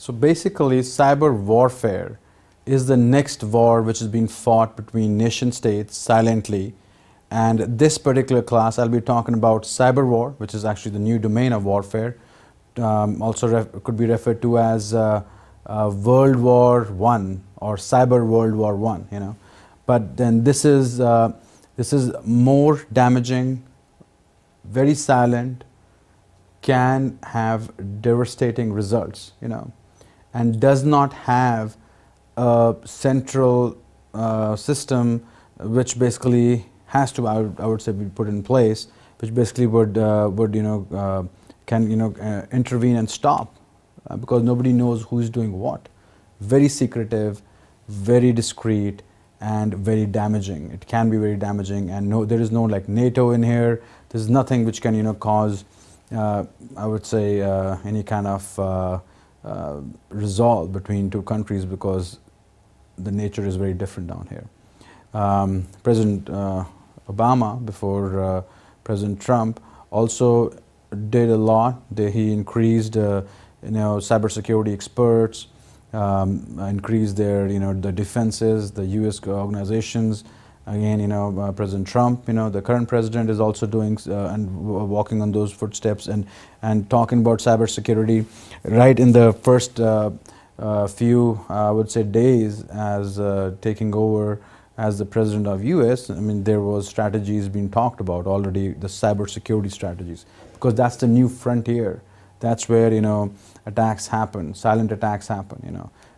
So basically, cyber warfare is the next war which is being fought between nation states silently. And this particular class, I'll be talking about cyber war, which is actually the new domain of warfare. Also could be referred to as World War One or Cyber World War One. But then this is more damaging, very silent, can have devastating results, and does not have a central system which basically has to, I would say, be put in place, which basically would can intervene and stop, because nobody knows who's doing what. Very secretive, very discreet, and very damaging. It can be very damaging, and there is no like NATO in here. There's nothing which can cause I would say any kind of resolve between two countries, because the nature is very different down here. President Obama, before President Trump, also did a lot. He increased cybersecurity experts, increased their the defenses, the U.S. organizations. Again, President Trump, the current president, is also doing and walking on those footsteps and talking about cybersecurity right in the first few, I would say, days as taking over as the president of U.S. I mean, there was strategies being talked about already, the cybersecurity strategies, because that's the new frontier. That's where attacks happen, silent attacks happen.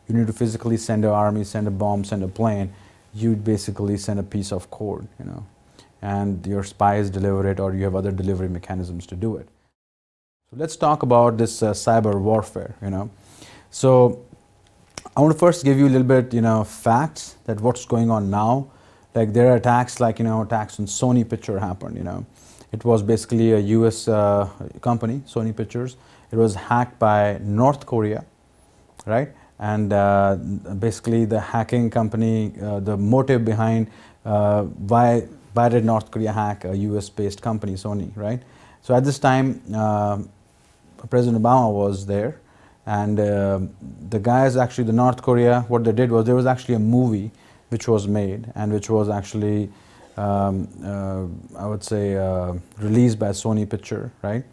You need to physically send an army, send a bomb, send a plane. You basically send a piece of code, and your spies deliver it, or you have other delivery mechanisms to do it. So let's talk about this cyber warfare. So I want to first give you a little bit, facts that what's going on now. Like there are attacks, like attacks on Sony Picture happened. It was basically a U.S. company, Sony Pictures. It was hacked by North Korea, right? And basically the hacking company, the motive behind why did North Korea hack a US-based company, Sony, right? So at this time, President Obama was there, and the guys, actually the North Korea, what they did was there was actually a movie which was made and which was actually, I would say, released by Sony Picture, right?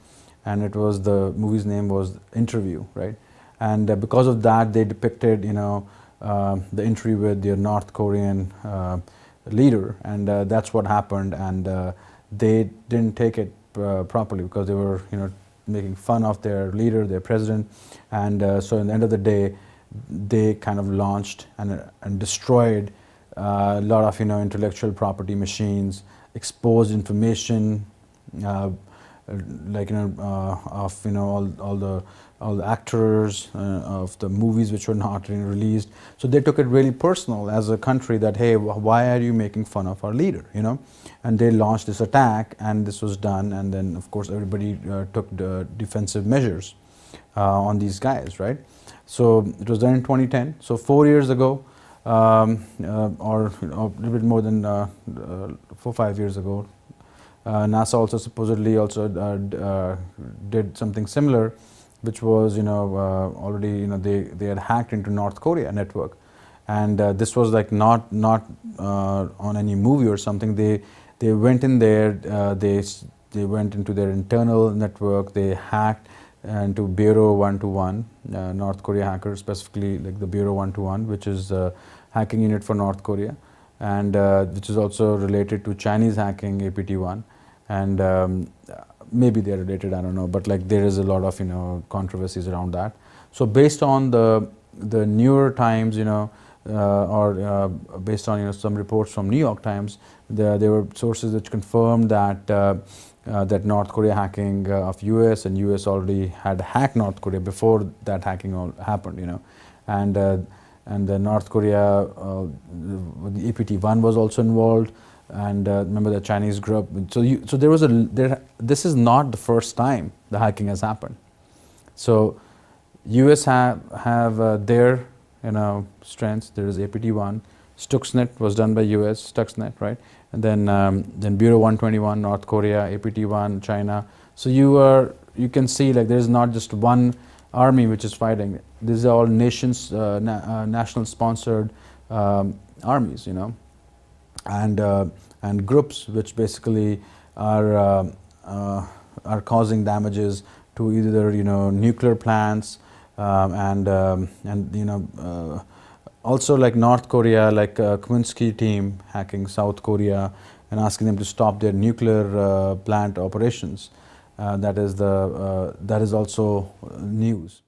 And it was, the movie's name was Interview, right? And because of that, they depicted, the interview with the North Korean leader, and that's what happened. And they didn't take it properly, because they were, making fun of their leader, their president. And so, in the end of the day, they kind of launched and destroyed a lot of, intellectual property machines, exposed information, of all the actors of the movies which were not released. So they took it really personal as a country, that hey, why are you making fun of our leader, And they launched this attack, and this was done, and then of course everybody took the defensive measures on these guys, right? So it was done in 2010. So 4 years ago, or a little bit more than 4-5 years ago, NASA also supposedly did something similar, which was already they had hacked into North Korea network, and this was like not on any movie or something. They went in there, they went into their internal network. They hacked into Bureau 121, North Korea hackers, specifically like the Bureau 121, which is a hacking unit for North Korea, and which is also related to Chinese hacking, APT1, and maybe they're related, I don't know, but like there is a lot of controversies around that. So based on the New York Times, or based on some reports from New York Times, there were sources which confirmed that that North Korea hacking of US, and US already had hacked North Korea before that hacking all happened, and the North Korea, the APT1 was also involved. And remember the Chinese group. So there was this is not the first time the hacking has happened. So US have their strengths. There is APT1, Stuxnet was done by US, Stuxnet, right? And then Bureau 121, North Korea, APT1, China. So you can see like there is not just one army which is fighting. these are all national sponsored armies, and groups which basically are causing damages to either nuclear plants, and also like North Korea, like Kuminsky team hacking South Korea and asking them to stop their nuclear plant operations. That is also news.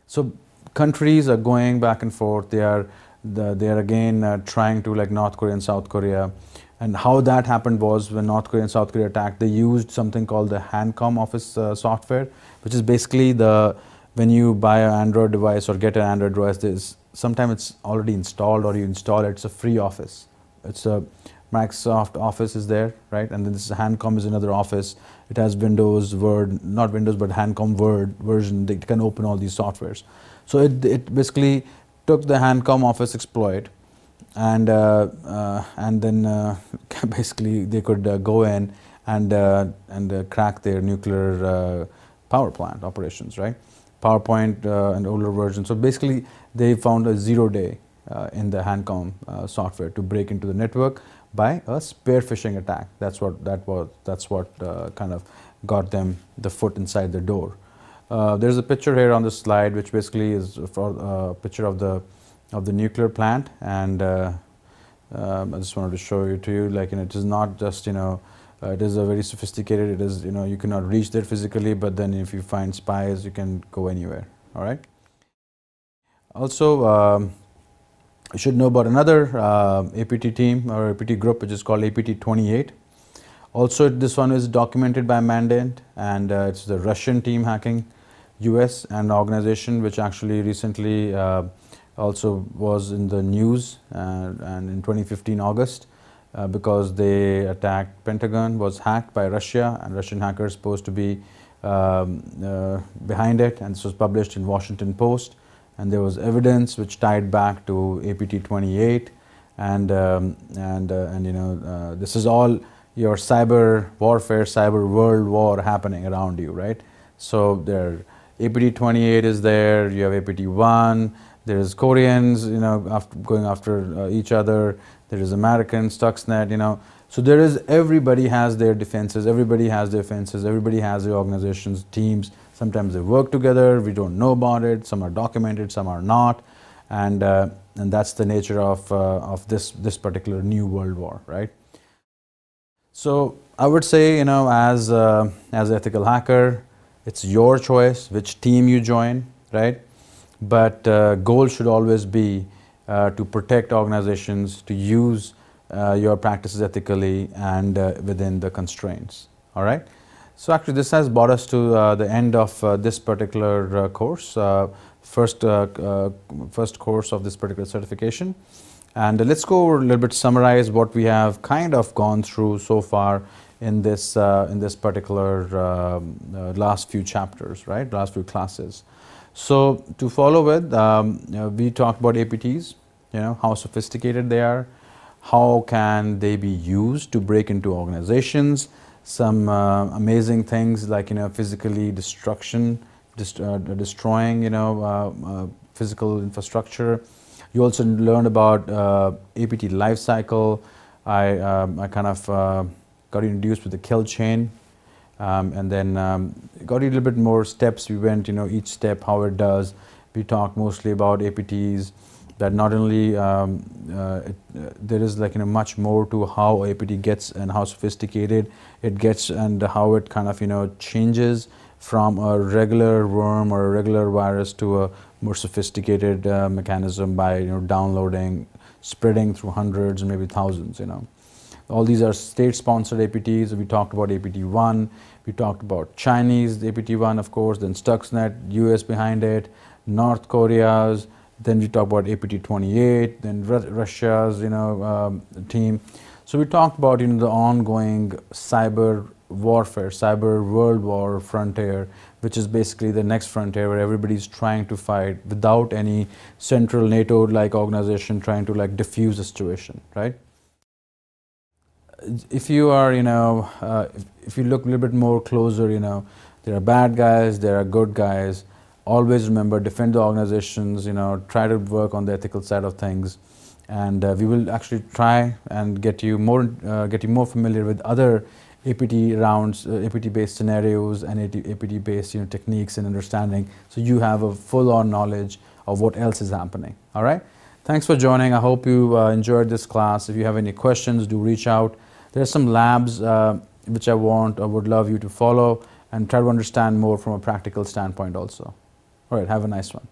So countries are going back and forth. They are again trying to, like North Korea and South Korea. And how that happened was when North Korea and South Korea attacked, they used something called the Hancom Office software, which is basically when you buy an Android device or get an Android device, sometimes it's already installed or you install it. It's a free office. It's a Microsoft Office is there, right? And then this Hancom is another office. It has Windows, Word, not Windows, but Hancom Word version. They can open all these softwares. So it basically took the Hancom Office exploit, and then basically they could go in and crack their nuclear power plant operations, right? PowerPoint and older version. So basically, they found a 0-day in the Hancom software to break into the network by a spear phishing attack. That's what kind of got them the foot inside the door. There's a picture here on the slide, which basically is a picture of the nuclear plant, and I just wanted to show it to you. Like, it is not just it is a very sophisticated. It is you cannot reach there physically, but then if you find spies, you can go anywhere. All right. Also, you should know about another APT team or APT group, which is called APT 28. Also, this one is documented by Mandant, and it's the Russian team hacking US, and organization which actually recently also was in the news, and in 2015 August, because they attacked Pentagon, was hacked by Russia, and Russian hackers supposed to be behind it, and this was published in Washington Post, and there was evidence which tied back to APT 28, and this is all your cyber warfare, cyber world war happening around you, right? So there, APT 28 is there. You have APT 1. There is Koreans, going after each other. There is Americans, Stuxnet, So there is, everybody has their defenses. Everybody has their fences. Everybody has their organizations, teams. Sometimes they work together. We don't know about it. Some are documented, some are not, and that's the nature of this particular new world war, right? So I would say, as an ethical hacker, it's your choice which team you join, right? But goal should always be to protect organizations, to use your practices ethically and within the constraints. All right. So actually, this has brought us to the end of this particular course, first course of this particular certification. And let's go over a little bit, summarize what we have kind of gone through so far in this particular last few chapters, right? Last few classes. So to follow with, we talked about APTs, how sophisticated they are, how can they be used to break into organizations, some amazing things like physically destroying physical infrastructure. You also learned about APT lifecycle. I kind of got introduced with the kill chain, and then got a little bit more steps. We went, each step, how it does. We talked mostly about APTs, that not only there is much more to how APT gets and how sophisticated it gets, and how it kind of changes from a regular worm or a regular virus to a more sophisticated mechanism by downloading, spreading through hundreds and maybe thousands. All these are state-sponsored APTs. We talked about APT1. We talked about Chinese APT1, of course, then Stuxnet, US behind it, North Korea's. Then we talked about APT28, then Russia's, team. So we talked about, the ongoing cyber warfare, cyber world war frontier, which is basically the next frontier where everybody's trying to fight without any central NATO-like organization trying to diffuse the situation, right? If you are, if you look a little bit more closer, there are bad guys, there are good guys. Always remember, defend the organizations, try to work on the ethical side of things, and we will actually try and get you more familiar with other APT rounds, APT-based scenarios, and APT-based techniques and understanding, so you have a full-on knowledge of what else is happening. All right. Thanks for joining. I hope you enjoyed this class. If you have any questions, do reach out. There are some labs which I would love you to follow and try to understand more from a practical standpoint also. All right, have a nice one.